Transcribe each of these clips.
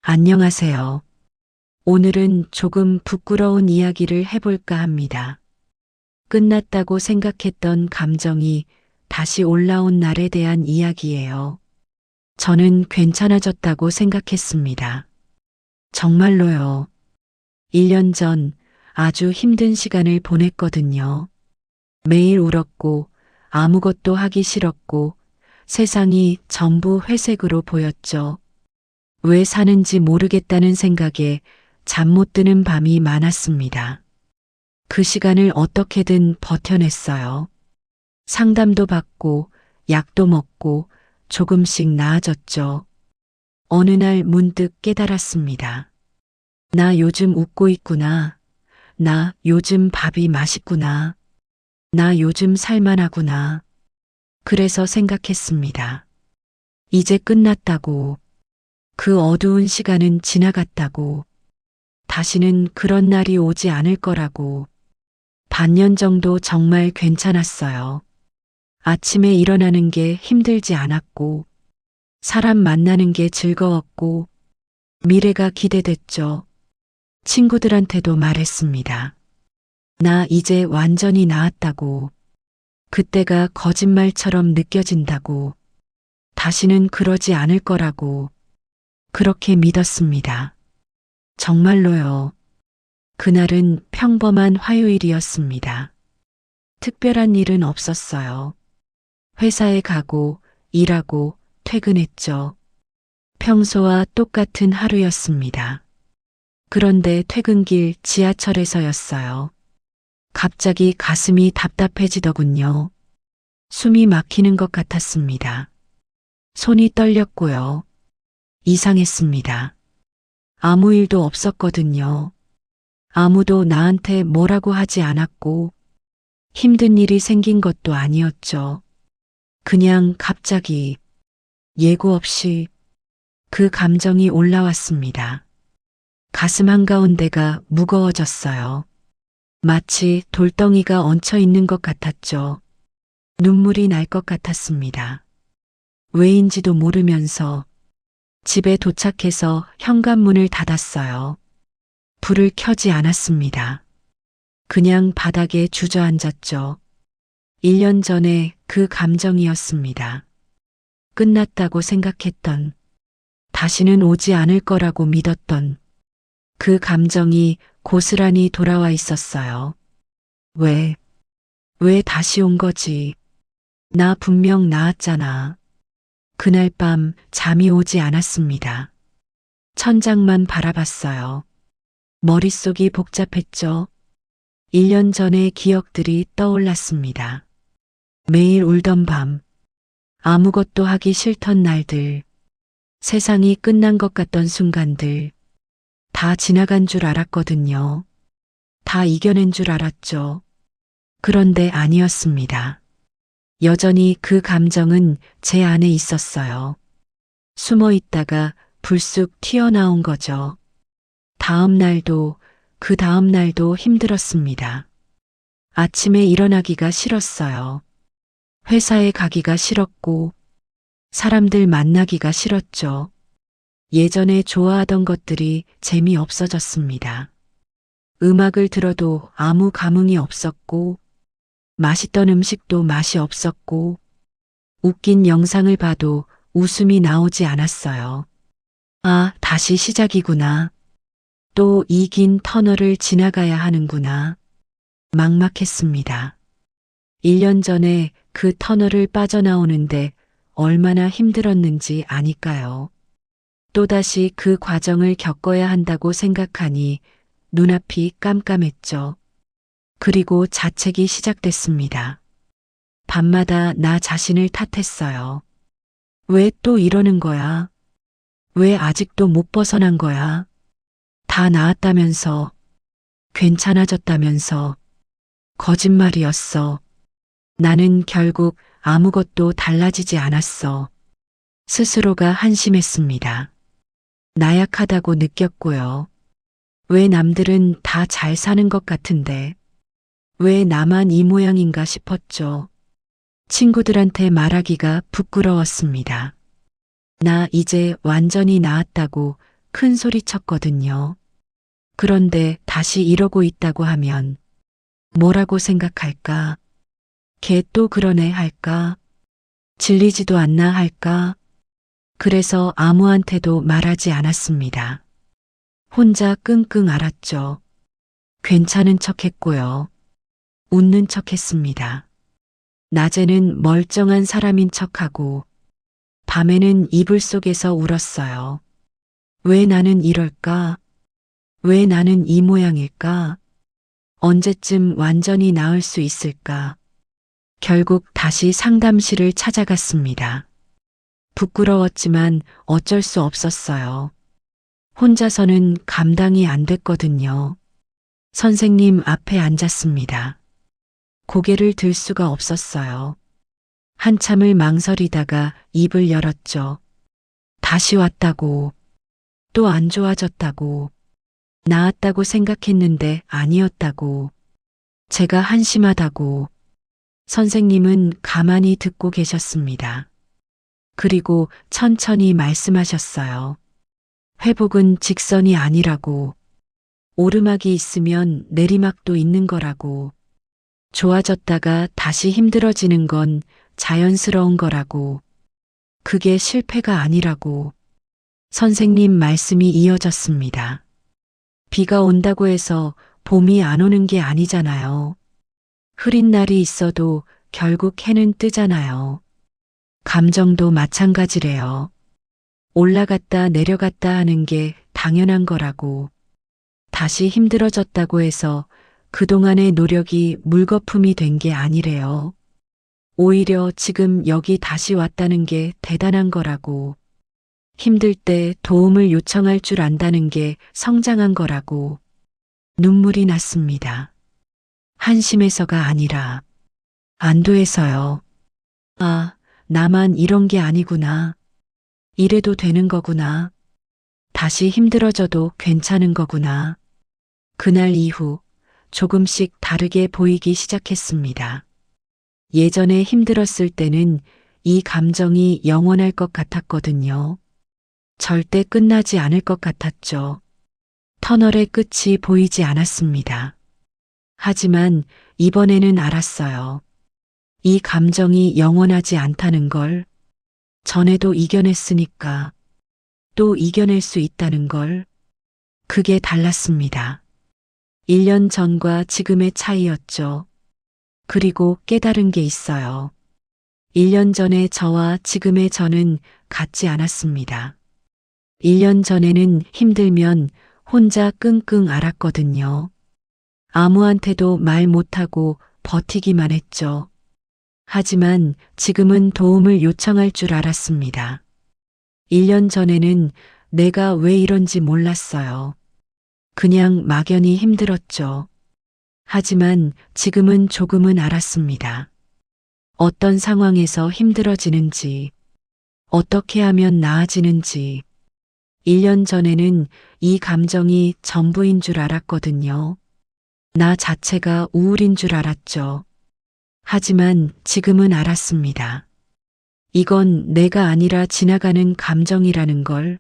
안녕하세요. 오늘은 조금 부끄러운 이야기를 해볼까 합니다. 끝났다고 생각했던 감정이 다시 올라온 날에 대한 이야기예요. 저는 괜찮아졌다고 생각했습니다. 정말로요. 1년 전 아주 힘든 시간을 보냈거든요. 매일 울었고 아무것도 하기 싫었고 세상이 전부 회색으로 보였죠. 왜 사는지 모르겠다는 생각에 잠 못 드는 밤이 많았습니다. 그 시간을 어떻게든 버텨냈어요. 상담도 받고 약도 먹고 조금씩 나아졌죠. 어느 날 문득 깨달았습니다. 나 요즘 웃고 있구나. 나 요즘 밥이 맛있구나. 나 요즘 살만하구나. 그래서 생각했습니다. 이제 끝났다고. 그 어두운 시간은 지나갔다고. 다시는 그런 날이 오지 않을 거라고. 반년 정도 정말 괜찮았어요. 아침에 일어나는 게 힘들지 않았고, 사람 만나는 게 즐거웠고, 미래가 기대됐죠. 친구들한테도 말했습니다. 나 이제 완전히 나았다고. 그때가 거짓말처럼 느껴진다고. 다시는 그러지 않을 거라고. 그렇게 믿었습니다. 정말로요. 그날은 평범한 화요일이었습니다. 특별한 일은 없었어요. 회사에 가고, 일하고, 퇴근했죠. 평소와 똑같은 하루였습니다. 그런데 퇴근길 지하철에서였어요. 갑자기 가슴이 답답해지더군요. 숨이 막히는 것 같았습니다. 손이 떨렸고요. 이상했습니다. 아무 일도 없었거든요. 아무도 나한테 뭐라고 하지 않았고 힘든 일이 생긴 것도 아니었죠. 그냥 갑자기 예고 없이 그 감정이 올라왔습니다. 가슴 한가운데가 무거워졌어요. 마치 돌덩이가 얹혀 있는 것 같았죠. 눈물이 날 것 같았습니다. 왜인지도 모르면서 집에 도착해서 현관문을 닫았어요. 불을 켜지 않았습니다. 그냥 바닥에 주저앉았죠. 1년 전에 그 감정이었습니다. 끝났다고 생각했던, 다시는 오지 않을 거라고 믿었던 그 감정이 고스란히 돌아와 있었어요. 왜 다시 온 거지? 나 분명 나았잖아. 그날 밤 잠이 오지 않았습니다. 천장만 바라봤어요. 머릿속이 복잡했죠. 1년 전의 기억들이 떠올랐습니다. 매일 울던 밤, 아무것도 하기 싫던 날들, 세상이 끝난 것 같던 순간들, 다 지나간 줄 알았거든요. 다 이겨낸 줄 알았죠. 그런데 아니었습니다. 여전히 그 감정은 제 안에 있었어요. 숨어 있다가 불쑥 튀어나온 거죠. 다음 날도, 그 다음 날도 힘들었습니다. 아침에 일어나기가 싫었어요. 회사에 가기가 싫었고, 사람들 만나기가 싫었죠. 예전에 좋아하던 것들이 재미없어졌습니다. 음악을 들어도 아무 감흥이 없었고, 맛있던 음식도 맛이 없었고, 웃긴 영상을 봐도 웃음이 나오지 않았어요. 아, 다시 시작이구나. 또 이 긴 터널을 지나가야 하는구나. 막막했습니다. 1년 전에 그 터널을 빠져나오는데 얼마나 힘들었는지 아니까요. 또다시 그 과정을 겪어야 한다고 생각하니 눈앞이 깜깜했죠. 그리고 자책이 시작됐습니다. 밤마다 나 자신을 탓했어요. 왜 또 이러는 거야? 왜 아직도 못 벗어난 거야? 다 나았다면서, 괜찮아졌다면서, 거짓말이었어. 나는 결국 아무것도 달라지지 않았어. 스스로가 한심했습니다. 나약하다고 느꼈고요. 왜 남들은 다 잘 사는 것 같은데, 왜 나만 이 모양인가 싶었죠. 친구들한테 말하기가 부끄러웠습니다. 나 이제 완전히 나았다고 큰 소리 쳤거든요. 그런데 다시 이러고 있다고 하면 뭐라고 생각할까? 걔 또 그러네 할까? 질리지도 않나 할까? 그래서 아무한테도 말하지 않았습니다. 혼자 끙끙 앓았죠. 괜찮은 척 했고요. 웃는 척 했습니다. 낮에는 멀쩡한 사람인 척하고 밤에는 이불 속에서 울었어요. 왜 나는 이럴까? 왜 나는 이 모양일까? 언제쯤 완전히 나을 수 있을까? 결국 다시 상담실을 찾아갔습니다. 부끄러웠지만 어쩔 수 없었어요. 혼자서는 감당이 안 됐거든요. 선생님 앞에 앉았습니다. 고개를 들 수가 없었어요. 한참을 망설이다가 입을 열었죠. 다시 왔다고, 또 안 좋아졌다고, 나았다고 생각했는데 아니었다고, 제가 한심하다고. 선생님은 가만히 듣고 계셨습니다. 그리고 천천히 말씀하셨어요. 회복은 직선이 아니라고, 오르막이 있으면 내리막도 있는 거라고, 좋아졌다가 다시 힘들어지는 건 자연스러운 거라고, 그게 실패가 아니라고. 선생님 말씀이 이어졌습니다. 비가 온다고 해서 봄이 안 오는 게 아니잖아요. 흐린 날이 있어도 결국 해는 뜨잖아요. 감정도 마찬가지래요. 올라갔다 내려갔다 하는 게 당연한 거라고. 다시 힘들어졌다고 해서 그동안의 노력이 물거품이 된 게 아니래요. 오히려 지금 여기 다시 왔다는 게 대단한 거라고. 힘들 때 도움을 요청할 줄 안다는 게 성장한 거라고. 눈물이 났습니다. 한심해서가 아니라 안도해서요. 아, 나만 이런 게 아니구나. 이래도 되는 거구나. 다시 힘들어져도 괜찮은 거구나. 그날 이후 조금씩 다르게 보이기 시작했습니다. 예전에 힘들었을 때는 이 감정이 영원할 것 같았거든요. 절대 끝나지 않을 것 같았죠. 터널의 끝이 보이지 않았습니다. 하지만 이번에는 알았어요. 이 감정이 영원하지 않다는 걸. 전에도 이겨냈으니까 또 이겨낼 수 있다는 걸. 그게 달랐습니다. 1년 전과 지금의 차이였죠. 그리고 깨달은 게 있어요. 1년 전의 저와 지금의 저는 같지 않았습니다. 1년 전에는 힘들면 혼자 끙끙 앓았거든요. 아무한테도 말 못하고 버티기만 했죠. 하지만 지금은 도움을 요청할 줄 알았습니다. 1년 전에는 내가 왜 이런지 몰랐어요. 그냥 막연히 힘들었죠. 하지만 지금은 조금은 알았습니다. 어떤 상황에서 힘들어지는지, 어떻게 하면 나아지는지. 1년 전에는 이 감정이 전부인 줄 알았거든요. 나 자체가 우울인 줄 알았죠. 하지만 지금은 알았습니다. 이건 내가 아니라 지나가는 감정이라는 걸.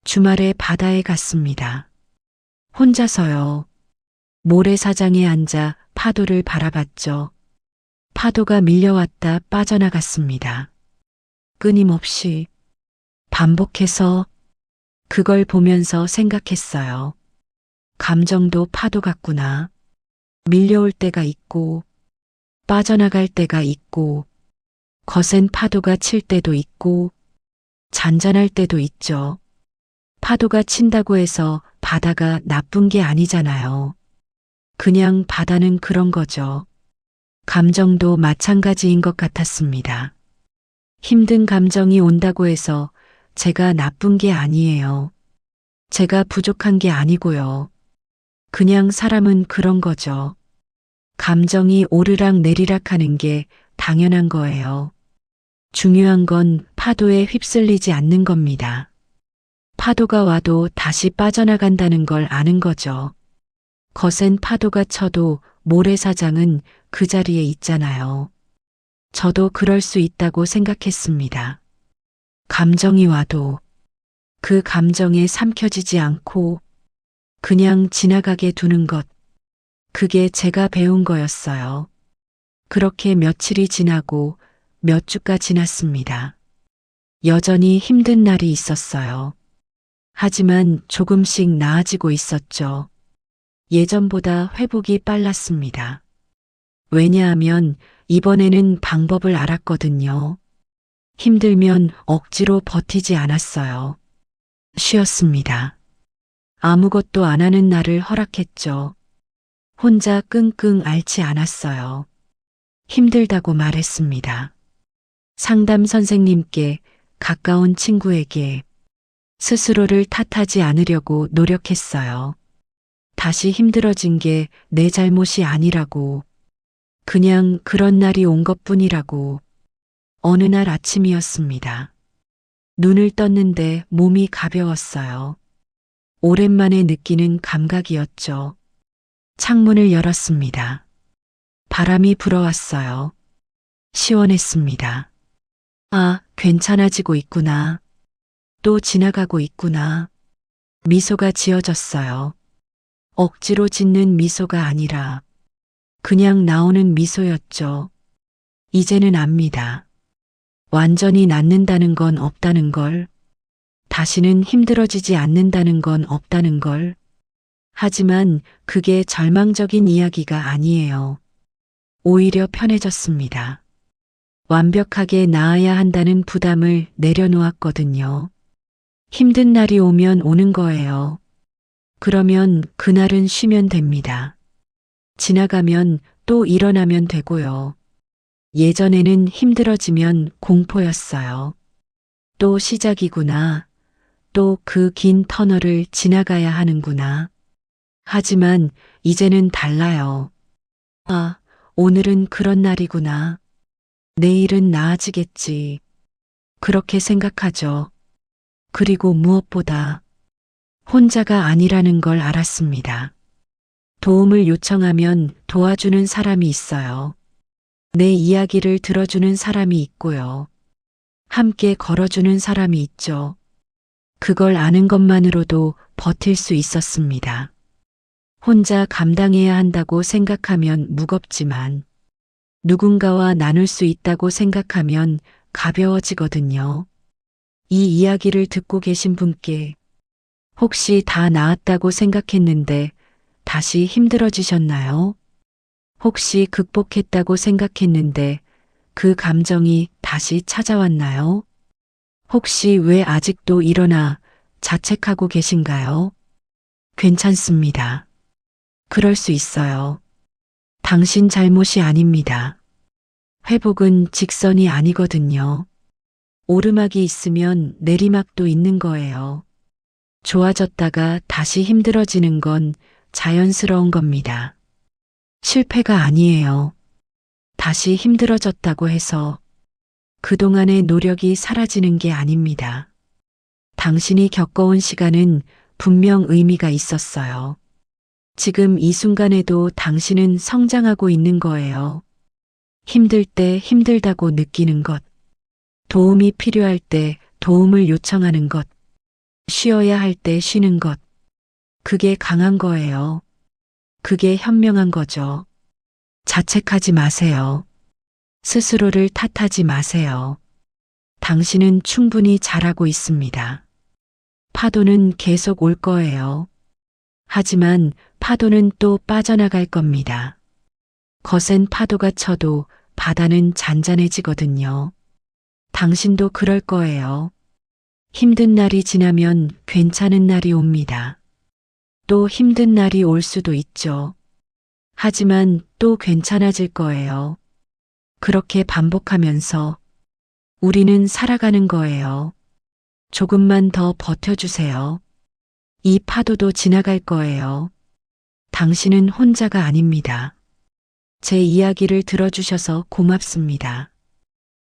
주말에 바다에 갔습니다. 혼자서요. 모래사장에 앉아 파도를 바라봤죠. 파도가 밀려왔다 빠져나갔습니다. 끊임없이 반복해서 그걸 보면서 생각했어요. 감정도 파도 같구나. 밀려올 때가 있고 빠져나갈 때가 있고 거센 파도가 칠 때도 있고 잔잔할 때도 있죠. 파도가 친다고 해서 바다가 나쁜 게 아니잖아요. 그냥 바다는 그런 거죠. 감정도 마찬가지인 것 같았습니다. 힘든 감정이 온다고 해서 제가 나쁜 게 아니에요. 제가 부족한 게 아니고요. 그냥 사람은 그런 거죠. 감정이 오르락 내리락 하는 게 당연한 거예요. 중요한 건 파도에 휩쓸리지 않는 겁니다. 파도가 와도 다시 빠져나간다는 걸 아는 거죠. 거센 파도가 쳐도 모래사장은 그 자리에 있잖아요. 저도 그럴 수 있다고 생각했습니다. 감정이 와도 그 감정에 삼켜지지 않고 그냥 지나가게 두는 것. 그게 제가 배운 거였어요. 그렇게 며칠이 지나고 몇 주가 지났습니다. 여전히 힘든 날이 있었어요. 하지만 조금씩 나아지고 있었죠. 예전보다 회복이 빨랐습니다. 왜냐하면 이번에는 방법을 알았거든요. 힘들면 억지로 버티지 않았어요. 쉬었습니다. 아무것도 안 하는 날을 허락했죠. 혼자 끙끙 앓지 않았어요. 힘들다고 말했습니다. 상담 선생님께, 가까운 친구에게 스스로를 탓하지 않으려고 노력했어요. 다시 힘들어진 게 내 잘못이 아니라고, 그냥 그런 날이 온 것뿐이라고. 어느 날 아침이었습니다. 눈을 떴는데 몸이 가벼웠어요. 오랜만에 느끼는 감각이었죠. 창문을 열었습니다. 바람이 불어왔어요. 시원했습니다. 아, 괜찮아지고 있구나. 또 지나가고 있구나. 미소가 지어졌어요. 억지로 짓는 미소가 아니라 그냥 나오는 미소였죠. 이제는 압니다. 완전히 낫는다는 건 없다는 걸. 다시는 힘들어지지 않는다는 건 없다는 걸. 하지만 그게 절망적인 이야기가 아니에요. 오히려 편해졌습니다. 완벽하게 나아야 한다는 부담을 내려놓았거든요. 힘든 날이 오면 오는 거예요. 그러면 그날은 쉬면 됩니다. 지나가면 또 일어나면 되고요. 예전에는 힘들어지면 공포였어요. 또 시작이구나. 또 그 긴 터널을 지나가야 하는구나. 하지만 이제는 달라요. 아, 오늘은 그런 날이구나. 내일은 나아지겠지. 그렇게 생각하죠. 그리고 무엇보다 혼자가 아니라는 걸 알았습니다. 도움을 요청하면 도와주는 사람이 있어요. 내 이야기를 들어주는 사람이 있고요. 함께 걸어주는 사람이 있죠. 그걸 아는 것만으로도 버틸 수 있었습니다. 혼자 감당해야 한다고 생각하면 무겁지만 누군가와 나눌 수 있다고 생각하면 가벼워지거든요. 이 이야기를 듣고 계신 분께 혹시 다 나았다고 생각했는데 다시 힘들어지셨나요? 혹시 극복했다고 생각했는데 그 감정이 다시 찾아왔나요? 혹시 왜 아직도 일어나 자책하고 계신가요? 괜찮습니다. 그럴 수 있어요. 당신 잘못이 아닙니다. 회복은 직선이 아니거든요. 오르막이 있으면 내리막도 있는 거예요. 좋아졌다가 다시 힘들어지는 건 자연스러운 겁니다. 실패가 아니에요. 다시 힘들어졌다고 해서 그동안의 노력이 사라지는 게 아닙니다. 당신이 겪어온 시간은 분명 의미가 있었어요. 지금 이 순간에도 당신은 성장하고 있는 거예요. 힘들 때 힘들다고 느끼는 것, 도움이 필요할 때 도움을 요청하는 것, 쉬어야 할 때 쉬는 것, 그게 강한 거예요. 그게 현명한 거죠. 자책하지 마세요. 스스로를 탓하지 마세요. 당신은 충분히 잘하고 있습니다. 파도는 계속 올 거예요. 하지만 파도는 또 빠져나갈 겁니다. 거센 파도가 쳐도 바다는 잔잔해지거든요. 당신도 그럴 거예요. 힘든 날이 지나면 괜찮은 날이 옵니다. 또 힘든 날이 올 수도 있죠. 하지만 또 괜찮아질 거예요. 그렇게 반복하면서 우리는 살아가는 거예요. 조금만 더 버텨주세요. 이 파도도 지나갈 거예요. 당신은 혼자가 아닙니다. 제 이야기를 들어주셔서 고맙습니다.